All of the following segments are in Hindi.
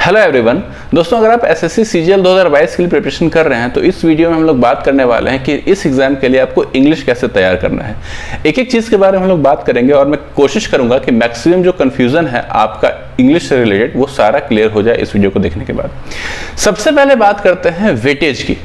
Hello everyone. दोस्तों, अगर आप एसएससी सीजीएल 2022 के लिए प्रिपरेशन कर रहे हैं तो इस वीडियो में हम लोग बात करने वाले हैं कि इस एग्जाम के लिए आपको इंग्लिश कैसे तैयार करना है। एक एक चीज़ के बारे में हम लोग बात करेंगे और मैं कोशिश करूंगा कि मैक्सिमम जो कन्फ्यूजन है आपका इंग्लिश से रिलेटेड वो सारा क्लियर हो जाए इस वीडियो को देखने के बाद। सबसे पहले बात करते हैं वेटेज की।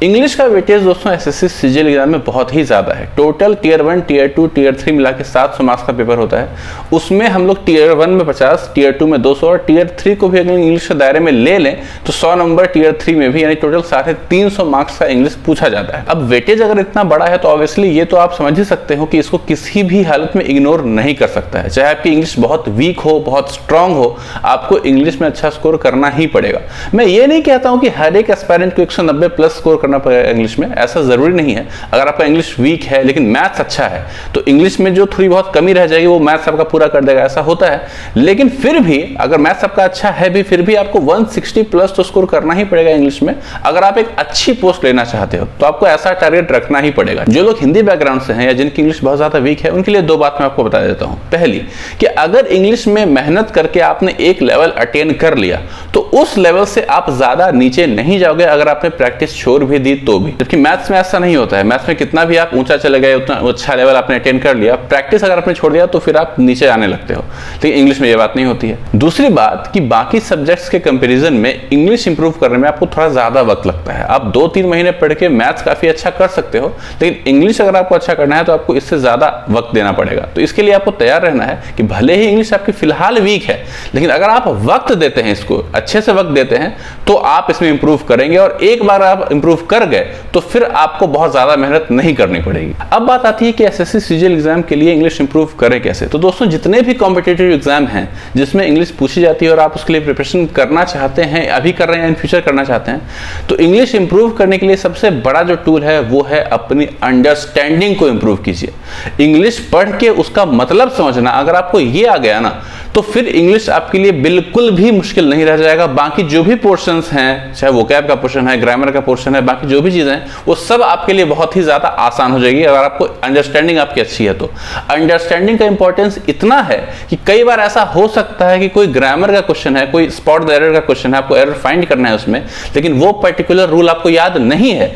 इंग्लिश का वेटेज दोस्तों एसएससी सीजीएल एग्जाम में बहुत ही ज़्यादा है। टोटल टीयर 1, टीयर 2, टीयर 3 मिला के 700 मार्क्स का पेपर होता है। उसमें हम लोग टीयर 1 में 50, टीयर 2 में 200 और टीयर 3 को भी अगर इंग्लिश के दायरे में ले लें तो 100 नंबर टीयर 3 में भी, यानी टोटल 350 मार्क्स का इंग्लिश पूछा जाता है। अब वेटेज अगर इतना बड़ा है तो ऑब्वियसली ये तो आप समझ ही सकते हो कि इसको किसी भी हालत में इग्नोर नहीं कर सकता है। चाहे आपकी इंग्लिश बहुत वीक हो, बहुत स्ट्रांग हो, आपको इंग्लिश में अच्छा स्कोर करना ही पड़ेगा। मैं ये नहीं कहता हूँ कि हर एक एस्पायरेंट को 190 प्लस स्कोर करना पड़ेगा इंग्लिश में, ऐसा जरूरी नहीं है। अगर आपका इंग्लिश वीक है लेकिन मैथ्स अच्छा है तो इंग्लिश में जो थोड़ी बहुत कमी रह जाएगी वो मैथ्स आपका पूरा कर देगा, ऐसा होता है। लेकिन फिर भी अगर मैथ्स आपका अच्छा है भी, फिर भी आपको 160 प्लस तो स्कोर करना ही पड़ेगा इंग्लिश में। अगर आप एक अच्छी पोस्ट लेना चाहते हो तो आपको ऐसा टारगेट रखना ही पड़ेगा। जो लोग हिंदी बैकग्राउंड से हैं या जिनकी इंग्लिश बहुत ज्यादा वीक है उनके लिए दो बात मैं आपको बता देता हूं। पहली कि अगर इंग्लिश में मेहनत करके आपने एक लेवल अटेन कर लिया तो उस लेवल से आप ज्यादा नीचे नहीं जाओगे अगर आपने प्रैक्टिस छोड़ भी दी तो भी। जबकि मैथ्स में ऐसा नहीं होता है। मैथ्स में कितना भी आप ऊंचा चले गए, उतना अच्छा लेवल आपने अटेन कर लिया, प्रैक्टिस अगर आपने छोड़ दिया तो फिर आप नीचे आने लगते हो। लेकिन इंग्लिश में ये बात नहीं होती है। दूसरी बात कि बाकी सब्जेक्ट्स के कंपैरिजन में इंग्लिश इंप्रूव करने में आपको थोड़ा ज्यादा वक्त लगता है। आप 2-3 महीने पढ़ के मैथ्स काफी अच्छा कर सकते हो, लेकिन इंग्लिश अगर आपको अच्छा करना है तो आपको इससे ज्यादा वक्त देना पड़ेगा। तो इसके लिए आपको तैयार रहना है कि भले ही इंग्लिश आपकी फिलहाल वीक है, लेकिन अगर आप वक्त देते हैं, इसको अच्छे से वक्त देते हैं तो आप इसमें इंप्रूव करेंगे। और एक बार आप इंप्रूव कर गए तो फिर आपको बहुत ज्यादा मेहनत नहीं करनी पड़ेगी। अब बात आती है कि एसएससी सीजीएल एग्जाम के लिए इंग्लिश इंप्रूव करें कैसे। तो दोस्तों, जितने भी कॉम्पिटिटिव एग्जाम हैं जिसमें इंग्लिश पूछी जाती है और आप उसके लिए प्रिपरेशन करना चाहते हैं, अभी कर रहे हैं, इन फ्यूचर करना चाहते हैं, तो इंग्लिश इंप्रूव करने के लिए सबसे बड़ा जो टूल है वो है अपनी अंडरस्टैंडिंग को इंप्रूव कीजिए। इंग्लिश पढ़ के उसका मतलब समझना, अगर आपको ये आ गया ना तो फिर इंग्लिश आपके लिए बिल्कुल भी मुश्किल नहीं रह जाएगा। बाकी जो भी पोर्शंस हैं, चाहे वोकैब का पोर्शन है, ग्रामर का पोर्शन है, बाकी जो भी चीजें हैं वो सब आपके लिए बहुत ही ज्यादा आसान हो जाएगी अगर आपको अंडरस्टैंडिंग आपकी अच्छी है तो। अंडरस्टैंडिंग का इंपॉर्टेंस इतना है कि कई बार ऐसा हो सकता है कि कोई ग्रामर का क्वेश्चन है, कोई स्पॉट द एरर का क्वेश्चन है, आपको एरर फाइंड करना है उसमें, लेकिन वो पर्टिकुलर रूल आपको याद नहीं है।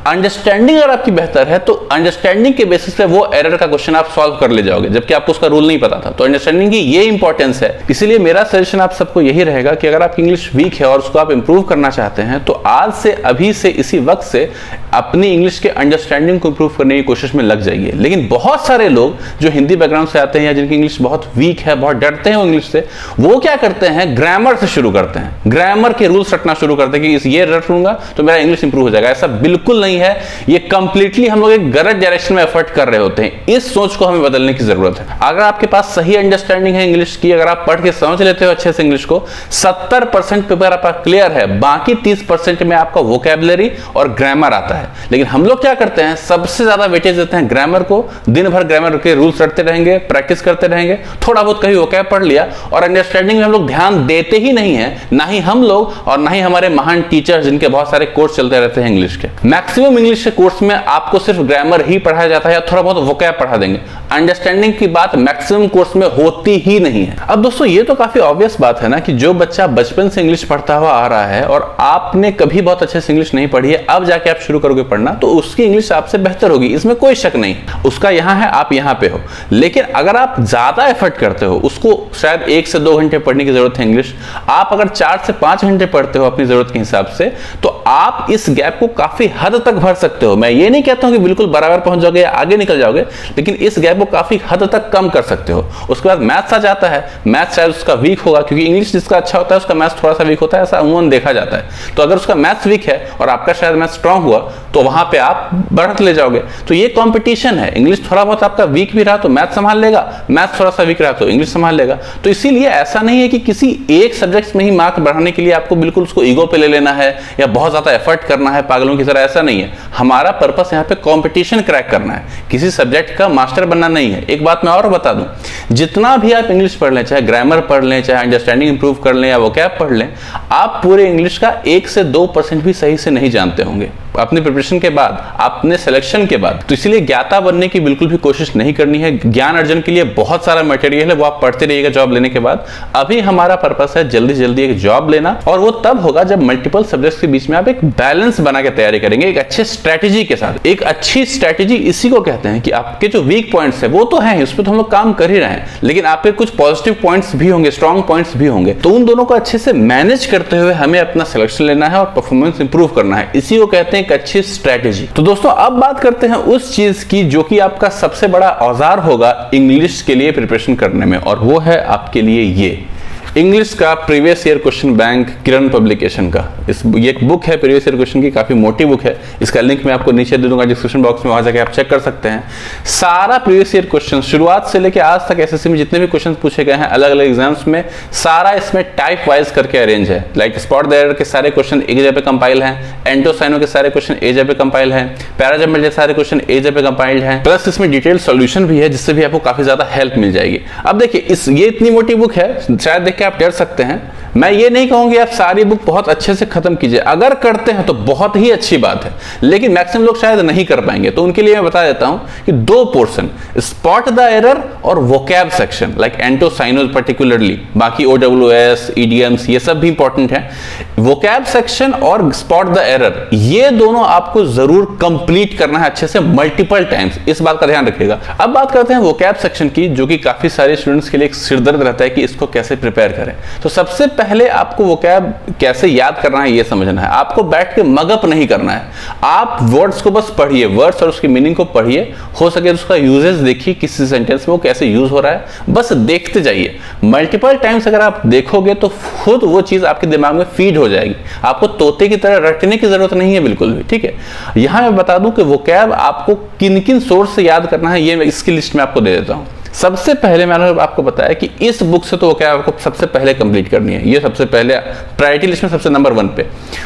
अंडरस्टैंडिंग अगर आपकी बेहतर है तो अंडरस्टैंडिंग के बेसिस पे वो एरर का क्वेश्चन आप सॉल्व कर ले जाओगे, जबकि आपको उसका रूल नहीं पता था। तो अंडरस्टैंडिंग की ये इंपॉर्टेंस है। इसीलिए मेरा सजेशन आप सबको यही रहेगा कि अगर आपकी इंग्लिश वीक है और उसको आप इंप्रूव करना चाहते हैं तो आज से, अभी से, इसी वक्त से अपनी इंग्लिश के अंडरस्टैंडिंग को इंप्रूव करने की कोशिश में लग जाइए। लेकिन बहुत सारे लोग जो हिंदी बैकग्राउंड से आते हैं या जिनकी इंग्लिश बहुत वीक है, बहुत डरते हैं इंग्लिश से, वो क्या करते हैं, ग्रामर से शुरू करते हैं, ग्रामर के रूल्स रटना शुरू करते हैं कि ये रट लूंगा तो मेरा इंग्लिश इंप्रूव हो जाएगा। ऐसा बिल्कुल नहीं है। ये कंप्लीटली हम लोग एक गलत डायरेक्शन में एफर्ट कर रहे होते हैं। इस सोच को हमें बदलने की जरूरत है। अगर आपके पास सही अंडरस्टैंडिंग है इंग्लिश की, अगर आप पढ़ के समझ लेते हो अच्छे से इंग्लिश को, 70% पेपर आपका क्लियर है। बाकी 30% में आपका वोकैबुलरी और ग्रामर आता है। लेकिन हम लोग क्या करते हैं, सबसे ज्यादा वेटेज देते हैं ग्रामर को। दिन भर ग्रामर के रूल्स रटते रहेंगे, प्रैक्टिस करते रहेंगे, थोड़ा बहुत कहीं वोकैब पढ़ लिया, और अंडरस्टैंडिंग में हम लोग ध्यान देते ही नहीं है। ना ही हम लोग और ना ही हमारे महान टीचर्स जिनके बहुत सारे कोर्स चलते रहते हैं इंग्लिश के। मैक्सिमम इंग्लिश के कोर्स में आपको सिर्फ ग्रामर ही पढ़ाया जाता है या थोड़ा बहुत वोकैब पढ़ा देंगे। अंडरस्टैंडिंग की बात मैक्सिमम कोर्स में होती ही नहीं है। अब दोस्तों, ये तो काफी ऑब्वियस बात है ना कि जो बच्चा बचपन से इंग्लिश पढ़ता हुआ आ रहा है और आपने कभी बहुत अच्छे से इंग्लिश नहीं पढ़ी है, अब जाके आप शुरू करोगे पढ़ना तो उसकी इंग्लिश आपसे बेहतर होगी, इसमें कोई शक नहीं। उसका यहां है, आप यहां पे हो। लेकिन अगर आप ज्यादा एफर्ट करते हो, उसको शायद 1 से 2 घंटे पढ़ने की जरूरत है इंग्लिश, आप अगर 4 से 5 घंटे पढ़ते हो अपनी जरूरत के हिसाब से, तो आप इस गैप को काफी हद तक भर सकते हो। मैं ये नहीं कहता हूं कि बिल्कुल बराबर पहुंच जाओगे या आगे निकल जाओगे, लेकिन इस गैप को काफी हद तक कम कर सकते हो। उसके बाद मैथ्स आ जाता है। मैथ्स शायद उसका वीक होगा, क्योंकि इंग्लिश जिसका अच्छा होता है उसका मैथ्स थोड़ा सा वीक होता है, ऐसा अमूमन देखा जाता है। तो अगर उसका मैथ्स वीक है और आपका शायद मैथ्स स्ट्रांग हुआ तो वहां पे आप बढ़त ले जाओगे। तो ये कंपटीशन है। इंग्लिश थोड़ा बहुत आपका वीक भी रहा तो मैथ्स संभाल लेगा, मैथ्स थोड़ा सा वीक रहा तो इंग्लिश संभाल लेगा। तो इसीलिए ऐसा नहीं है कि किसी एक सब्जेक्ट में ही मार्क बढ़ाने के लिए आपको बिल्कुल उसको ईगो पे ले लेना है या बहुत ज्यादा एफर्ट करना है पागलों की तरह, ऐसा नहीं है। हमारा पर्पस यहाँ पे कंपटीशन क्रैक करना है, किसी सब्जेक्ट का मास्टर बनना नहीं है। एक बात मैं और बता दूं, जितना भी आप इंग्लिश पढ़ लें, चाहे ग्रामर पढ़ लें, चाहे अंडरस्टैंडिंग इंप्रूव कर लें या वोकैब पढ़ लें, आप पूरे इंग्लिश का 1 से 2% भी सही से नहीं जानते होंगे। अपनी प्रिपरेशन के बाद, अपने सिलेक्शन के बाद। तो इसलिए ज्ञाता बनने की बिल्कुल भी कोशिश नहीं करनी है। ज्ञान अर्जन के लिए बहुत सारा मटेरियल है, वो आप पढ़ते रहिएगा जॉब लेने के बाद। अभी हमारा पर्पस है जल्दी जल्दी एक जॉब लेना, और वो तब होगा जब मल्टीपल सब्जेक्ट्स के बीच में आप एक बैलेंस बना के तैयारी करेंगे, एक अच्छे स्ट्रेटेजी के साथ। एक अच्छी स्ट्रेटेजी इसी को कहते हैं कि आपके जो वीक पॉइंट्स है वो तो है, उस पर तो हम लोग काम कर ही रहे हैं, लेकिन आपके कुछ पॉजिटिव पॉइंट्स भी होंगे, स्ट्रॉन्ग पॉइंट्स भी होंगे। तो उन दोनों को अच्छे से मैनेज करते हुए हमें अपना सिलेक्शन लेना है और परफॉर्मेंस इंप्रूव करना है। इसी को कहते हैं एक अच्छी स्ट्रेटेजी। तो दोस्तों अब बात करते हैं उस चीज की जो कि आपका सबसे बड़ा औजार होगा इंग्लिश के लिए प्रिपरेशन करने में, और वो है आपके लिए ये इंग्लिश का प्रीवियस ईयर क्वेश्चन बैंक, किरण पब्लिकेशन का। ये एक बुक है प्रीवियस ईयर क्वेश्चन की, काफी मोटी बुक है। इसका लिंक मैं आपको नीचे दे दूंगा डिस्क्रिप्शन बॉक्स में, वहां जाके आप चेक कर सकते हैं। सारा प्रीवियस ईयर क्वेश्चन शुरुआत से लेकर आज तक एसएससी में जितने भी क्वेश्चन पूछे गए हैं अलग अलग एग्जाम्स में, सारा इसमें टाइप वाइज करके अरेंज है। लाइक स्पॉट द एरर के सारे क्वेश्चन एक जगह पे कंपाइल हैं, एंटोसाइनो के सारे क्वेश्चन एक जगह पे कंपाइल हैं, पैराजम्बल के सारे क्वेश्चन एक जगह पे कंपाइल्ड हैं, प्लस इसमें डिटेल सॉल्यूशन भी है जिससे भी आपको काफी ज्यादा हेल्प मिल जाएगी। अब देखिए ये इतनी मोटी बुक है, शायद देख के आप डर सकते हैं। मैं ये नहीं कहूंगी आप सारी बुक बहुत अच्छे से खत्म कीजिए, अगर करते हैं तो बहुत ही अच्छी बात है, लेकिन मैक्सिमम लोग शायद नहीं कर पाएंगे। तो उनके लिए मैं बता देता हूं कि दो पोर्शन, स्पॉट द एरर और वोकैब सेक्शन, लाइक एंटोसाइनोज पर्टिकुलरली, बाकी ओडब्ल्यूएस, ईडीएम्स ये सब भी इंपॉर्टेंट है। वोकैब सेक्शन और स्पॉट द एरर ये दोनों आपको जरूर कंप्लीट करना है अच्छे से मल्टीपल टाइम्स, इस बात का ध्यान रखिएगा। अब बात करते हैं वोकैब सेक्शन की, जो कि काफी सारे स्टूडेंट्स के लिए एक सिरदर्द रहता है कि इसको कैसे प्रिपेयर करें। तो सबसे पहले आपको वोकैब कैसे याद करना है ये समझना है। आपको बैठ के मगअप नहीं करना है, आप वर्ड्स को बस पढ़िए, वर्ड्स और उसकी मीनिंग को पढ़िए, हो सके तो उसका यूजेस देखिए, किसी सेंटेंस में वो कैसे यूज हो रहा है, बस देखते जाइए। मल्टीपल टाइम्स अगर आप देखोगे तो खुद वो चीज आपके दिमाग में फीड हो जाएगी, आपको तोते की तरह रटने की जरूरत नहीं है बिल्कुल भी, ठीक है। यहां मैं बता दूं कि वोकैब आपको किन किन सोर्स से याद करना है, ये मैं इसकी लिस्ट में आपको दे देता हूं। सबसे पहले मैंने आपको बताया कि इस बुक से तो क्या आपको सबसे पहले कंप्लीट करनी है, ये सबसे पहले प्रायोरिटी लिस्ट में सबसे नंबर 1 पे।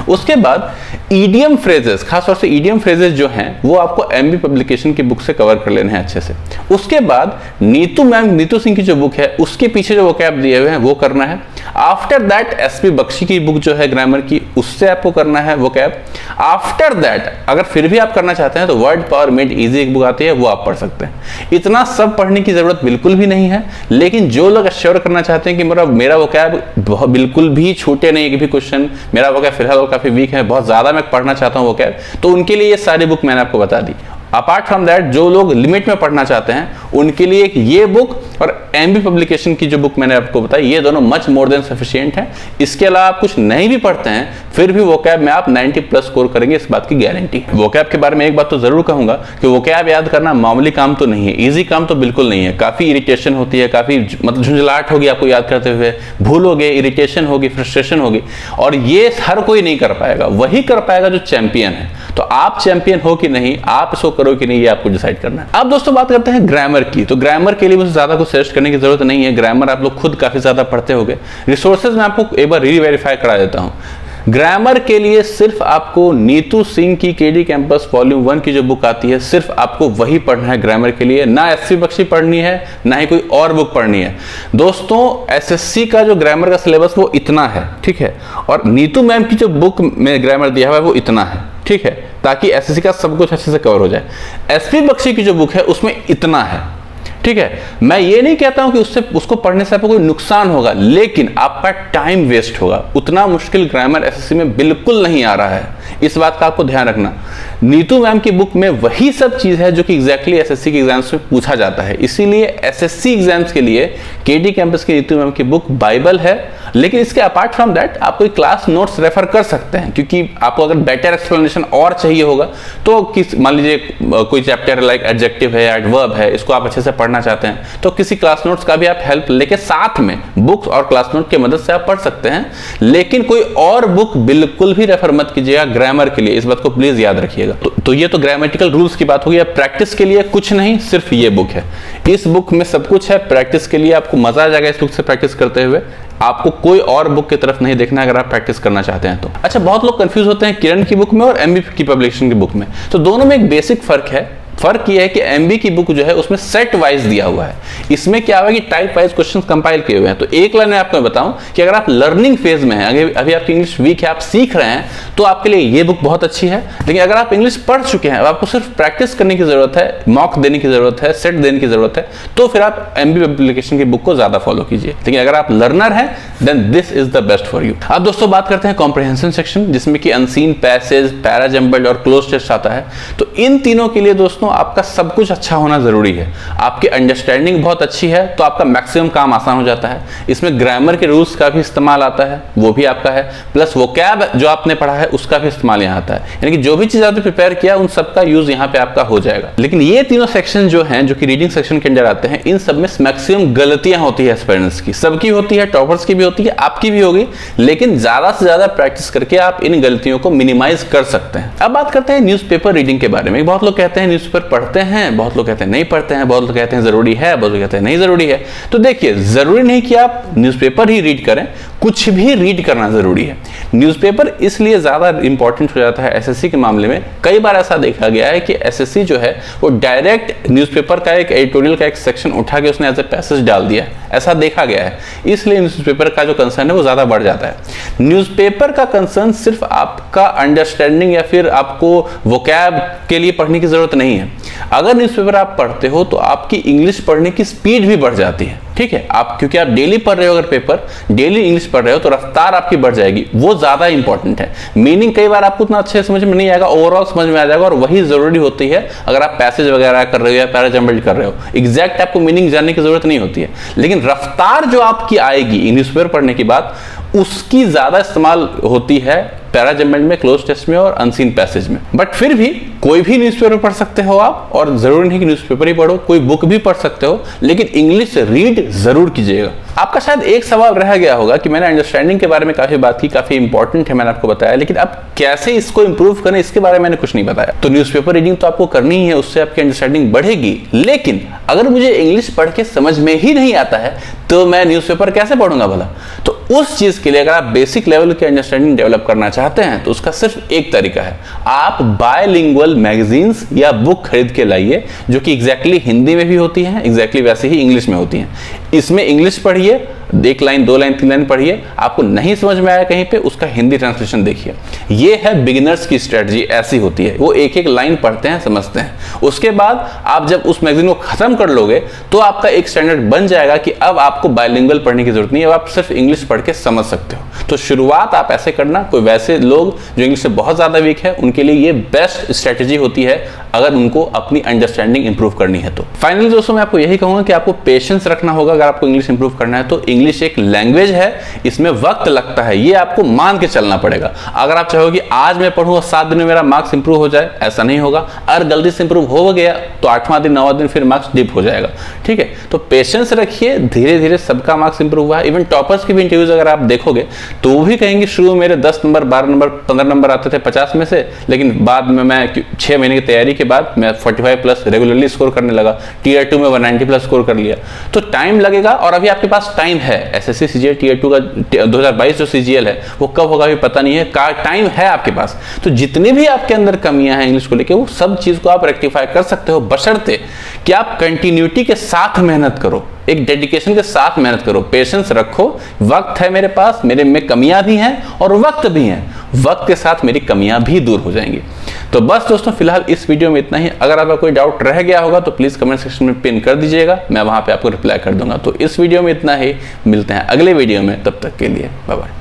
उसके बाद ईडियम फ्रेजेस, खासतौर से ईडियम फ्रेजेस जो हैं वो आपको एमबी पब्लिकेशन की बुक से कवर कर लेने हैं अच्छे से। उसके बाद नीतू सिंह की जो बुक है उसके पीछे जो वोकैब दिए हुए हैं वो करना है। आफ्टर दैट एसपी बख्शी की बुक जो है ग्रामर की, उससे आपको करना है वोकैब। आफ्टर दैट अगर फिर भी आप करना चाहते हैं तो वर्ड पावर मेड इजी एक बुक आती है, वो आप पढ़ सकते हैं। इतना सब पढ़ने की जरूरत बिल्कुल भी नहीं है, लेकिन जो लोग अश्योर करना चाहते हैं कि मेरा वोकैब बिल्कुल भी छूटे नहीं, एक भी क्वेश्चन, मेरा वोकैब फिलहाल काफी वीक है, बहुत ज्यादा मैं पढ़ना चाहता हूं वोकैब, तो उनके लिए ये सारी बुक मैंने आपको बता दी। अपार्ट फ्रॉम दैट जो लोग लिमिट में पढ़ना चाहते हैं उनके लिए एक ये बुक और एमबी पब्लिकेशन की जो बुक मैंने आपको बताई, ये दोनों मच मोर देन सफिशिएंट है। इसके अलावा आप कुछ नहीं भी पढ़ते हैं फिर भी वोकैब में आप 90+ स्कोर करेंगे, इस बात की गारंटी है। वोकैब के बारे में एक बात तो जरूर कहूंगा कि वोकैब याद करना मामूली काम तो नहीं है, इजी काम तो बिल्कुल नहीं है। काफी इरिटेशन होती है, काफी मतलब झुंझलाहट होगी आपको याद करते हुए, भूलोगे, इरिटेशन होगी, फ्रस्ट्रेशन होगी, और ये हर कोई नहीं कर पाएगा, वही कर पाएगा जो चैंपियन है। तो आप चैंपियन हो कि नहीं, आप इसको करो कि नहीं, ये आपको डिसाइड करना है। अब दोस्तों बात करते हैं ग्रामर की। तो ग्रामर के लिए मुझे ज्यादा कुछ सजेस्ट करने की जरूरत नहीं है, ग्रामर आप लोग खुद काफी ज्यादा पढ़ते होंगे। रिसोर्सेज मैं आपको एक बार री-वेरीफाई करा देता हूं। ग्रामर के लिए सिर्फ आपको नीतू सिंह की केडी कैंपस वॉल्यूम 1 की जो बुक आती है, सिर्फ आपको वही पढ़ना है ग्रामर के लिए, ना एसपी बख्शी पढ़नी है ना ही कोई और बुक पढ़नी है। दोस्तों एसएससी का जो ग्रामर का सिलेबस वो इतना है, ठीक है, और नीतू मैम की जो बुक में ग्रामर दिया हुआ है वो इतना है, ठीक है, ताकि एसएससी का सब कुछ अच्छे से कवर हो जाए। एसपी बख्शी की जो बुक है उसमें इतना है, ठीक है। मैं ये नहीं कहता हूं कि उसको पढ़ने से आपको कोई नुकसान होगा, लेकिन आपका टाइम वेस्ट होगा। उतना मुश्किल ग्रामर एसएससी में बिल्कुल नहीं आ रहा है, इस बात का आपको ध्यान रखना। नीतू मैम की बुक में वही सब चीज है जो कि एग्जैक्टली एसएससी के एग्जाम्स में पूछा जाता है। इसीलिए एसएससी एग्जाम्स के लिए केडी कैंपस की नीतू मैम की बुक बाइबल है। लेकिन इसके अपार्ट फ्रॉम दैट आप कोई क्लास नोट्स रेफर कर सकते हैं, क्योंकि आपको अगर बेटर एक्सप्लेनेशन और चाहिए होगा तो मान लीजिए कोई चैप्टर लाइक एडजेक्टिव है, एडवर्ब है, इसको आप अच्छे से पढ़ना चाहते हैं तो किसी क्लास नोट्स का भी आप हेल्प लेके साथ में बुक्स और क्लास नोट की मदद से आप पढ़ सकते हैं। लेकिन कोई और बुक बिल्कुल भी रेफर मत कीजिएगा ग्रामर के लिए, इस बात को प्लीज याद रखिएगा। तो ये तो ग्रामेटिकल रूल्स की बात होगी। अब प्रैक्टिस के लिए कुछ नहीं, सिर्फ ये बुक है। इस बुक में सब कुछ है, प्रैक्टिस के लिए आपको मजा आ जाएगा इस बुक से प्रैक्टिस करते हुए। आपको कोई और बुक की तरफ नहीं देखना है अगर आप प्रैक्टिस करना चाहते हैं तो। अच्छा, बहुत लोग कंफ्यूज होते हैं किरण की बुक में और एमबी की पब्लिकेशन की बुक में। तो दोनों में एक बेसिक फर्क है। फर्क ये है कि एमबी की बुक जो है उसमें सेट वाइज दिया हुआ है, इसमें क्या हुआ कि टाइप वाइज क्वेश्चन कंपाइल किए हुए हैं। तो एक लाइन में आपको बताऊं कि अगर आप लर्निंग फेज में हैं, अभी आपकी इंग्लिश वीक है, आप सीख रहे हैं, तो आपके लिए ये बुक बहुत अच्छी है। लेकिन अगर आप इंग्लिश पढ़ चुके हैं, अब आपको सिर्फ प्रैक्टिस करने की जरूरत है, मॉक देने की जरूरत है, सेट देने की जरूरत है, तो फिर आप एमबी एप्लीकेशन की बुक को ज्यादा फॉलो कीजिए। लेकिन अगर आप लर्नर हैं, then this is the best for you. अब दोस्तों बात करते हैं कॉम्प्रिहेंशन सेक्शन, जिसमें कि अनसीन पैसेज, पैरा जंबल्ड और क्लोज टेस्ट आता है। तो इन तीनों के लिए दोस्तों आपका सब कुछ अच्छा होना जरूरी है। आपकी अंडरस्टैंडिंग बहुत अच्छी है तो आपका मैक्सिमम काम आसान हो जाता है। इसमें ग्रामर के रूल्स का भी इस्तेमाल आता है, वो भी आपका है, प्लस वोकैब जो आपने पढ़ा है उसका भी इस्तेमाल यहाँ आता है। यानी कि जो भी चीज आपने प्रिपेयर किया उन सबका यूज यहाँ पे आपका हो जाएगा। लेकिन ये तीनों सेक्शन जो हैं, जो कि रीडिंग सेक्शन के अंदर आते हैं, इन सब में मैक्सिमम गलतियां होती है एस्पिरेंट्स की, सबकी होती है, टॉपर्स की भी होती है, आपकी भी होगी। लेकिन ज्यादा से ज्यादा प्रैक्टिस करके आप इन गलतियों को मिनिमाइज कर सकते हैं। अब बात करते हैं न्यूज़पेपर रीडिंग के बारे में। बहुत लोग कहते हैं न्यूज़पेपर पढ़ते हैं, बहुत लोग कहते हैं नहीं पढ़ते हैं, बहुत लोग कहते हैं जरूरी है, बहुत लोग कहते हैं नहीं जरूरी है। तो देखिए, जरूरी नहीं कि आप न्यूज़पेपर ही रीड करें, कुछ भी रीड करना जरूरी है। न्यूज़पेपर इसलिए ज्यादा इंपॉर्टेंट हो जाता है एसएससी के मामले में। कई बार ऐसा देखा गया है कि एसएससी जो है वो डायरेक्ट न्यूज़पेपर का एक एडिटोरियल का एक सेक्शन उठा के उसने एज ए पैसेज डाल दिया है, ऐसा देखा गया है। इसलिए न्यूज़पेपर का जो कंसर्न है वो ज्यादा बढ़ जाता है। न्यूज़पेपर का कंसर्न सिर्फ आपका अंडरस्टैंडिंग या फिर आपको वोकैब के लिए पढ़ने की जरूरत नहीं है। अगर न्यूज़पेपर आप पढ़ते हो तो आपकी इंग्लिश पढ़ने की स्पीड भी बढ़ जाती है, ठीक है। आप क्योंकि आप डेली पढ़ रहे हो, अगर पेपर डेली इंग्लिश पढ़ रहे हो तो रफ्तार आपकी बढ़ जाएगी, वो ज्यादा इंपॉर्टेंट है। मीनिंग कई बार आपको उतना अच्छे समझ में नहीं आएगा, ओवरऑल समझ में आ जाएगा, और वही जरूरी होती है अगर आप पैसेज वगैरह कर रहे हो या पैराजंबल्ड कर रहे हो। एग्जैक्ट आपको मीनिंग जानने की जरूरत नहीं होती है, लेकिन रफ्तार जो आपकी आएगी न्यूज़पेपर पढ़ने के बाद, उसकी ज्यादा इस्तेमाल होती है पैराजंबल्ड में, क्लोज टेस्ट में और अनसीन पैसेज में। बट फिर भी कोई भी न्यूज़पेपर पढ़ सकते हो आप, और जरूरी नहीं कि न्यूज़पेपर ही पढ़ो, कोई बुक भी पढ़ सकते हो, लेकिन इंग्लिश रीड जरूर कीजिएगा। आपका शायद एक सवाल रह गया होगा कि मैंने अंडरस्टैंडिंग के बारे में काफी बात की, काफी इंपॉर्टेंट है, मैंने आपको बताया, लेकिन अब कैसे इसको इंप्रूव करें इसके बारे में मैंने कुछ नहीं बताया। तो न्यूज़पेपर रीडिंग तो आपको करनी ही है, उससे आपकी अंडरस्टैंडिंग बढ़ेगी। लेकिन अगर मुझे इंग्लिश पढ़ के समझ में ही नहीं आता है तो मैं न्यूज़पेपर कैसे पढ़ूंगा भला? तो उस चीज के लिए अगर आप बेसिक लेवल की अंडरस्टैंडिंग डेवलप करना चाहते हैं तो उसका सिर्फ एक तरीका है, आप बायलिंगुअल मैगजीन्स या बुक खरीद के लाइए, जो कि एग्जैक्टली हिंदी में भी होती हैं, एग्जैक्टली वैसे ही इंग्लिश में होती हैं। इसमें इंग्लिश पढ़िए, एक लाइन, दो लाइन, तीन लाइन पढ़िए, आपको नहीं समझ में आया कहीं पे, उसका हिंदी ट्रांसलेशन देखिए। ये है बिगिनर्स की स्ट्रेटजी, ऐसी होती है। वो एक एक लाइन पढ़ते हैं, समझते हैं, उसके बाद आप जब उस मैगजीन को खत्म कर लोगे तो आपका एक स्टैंडर्ड बन जाएगा कि अब आपको बायलिंगुअल पढ़ने की जरूरत नहीं है, अब आप सिर्फ इंग्लिश पढ़ के समझ सकते हो। तो शुरुआत आप ऐसे करना। कोई वैसे लोग जो इंग्लिश से बहुत ज्यादा वीक है, उनके लिए ये बेस्ट स्ट्रेटजी होती है अगर उनको अपनी अंडरस्टैंडिंग इंप्रूव करनी है तो। फाइनली दोस्तों मैं आपको यही कहूंगा कि आपको पेशेंस रखना होगा अगर आपको इंग्लिश इंप्रूव करना है तो। इंग्लिश एक लैंग्वेज है, इसमें वक्त लगता है, ये आपको मान के चलना पड़ेगा। अगर आप चाहो कि आज मैं पढ़ूंगा 7 दिन में मेरा मार्क्स इंप्रूव हो जाए, ऐसा नहीं होगा। अगर गलती से इंप्रूव हो गया तो 8वां दिन 9वां दिन फिर मार्क्स डिप हो जाएगा, ठीक है। तो पेशेंस रखिए, धीरे धीरे सबका मार्क्स इंप्रूव हुआ है। इवन टॉपर्स की भी इंटरव्यूज अगर आप देखोगे तो वो भी कहेंगे शुरू में मेरे 10 नंबर, 12 नंबर, 15 नंबर आते थे 50 में से, लेकिन बाद में मैं 6 महीने की तैयारी के बाद मैं 45 प्लस रेगुलरली स्कोर करने लगा। टीयर 2 में 190 प्लस स्कोर कर लिया। तो टाइम लगेगा, और अभी आपके पास टाइम है। एसएससी सीजीएल टीयर 2 का 2022 जो सीजीएल है वो कब होगा अभी पता नहीं है, टाइम है आपके पास। तो जितनी भी आपके अंदर कमियां हैं इंग्लिश को लेकर, वो सब चीज को आप रेक्टिफाई कर सकते हो, बशर्ते कि आप कंटिन्यूटी के साथ मेहनत करो, एक डेडिकेशन के साथ मेहनत करो, पेशेंस रखो। वक्त है मेरे पास, मेरे में कमियां भी हैं और वक्त भी है, वक्त के साथ मेरी कमियां भी दूर हो जाएंगी। तो बस दोस्तों फिलहाल इस वीडियो में इतना ही। अगर आपका कोई डाउट रह गया होगा तो प्लीज कमेंट सेक्शन में पिन कर दीजिएगा, मैं वहां पे आपको रिप्लाई कर दूंगा। तो इस वीडियो में इतना ही, मिलते हैं अगले वीडियो में, तब तक के लिए बाय बाय।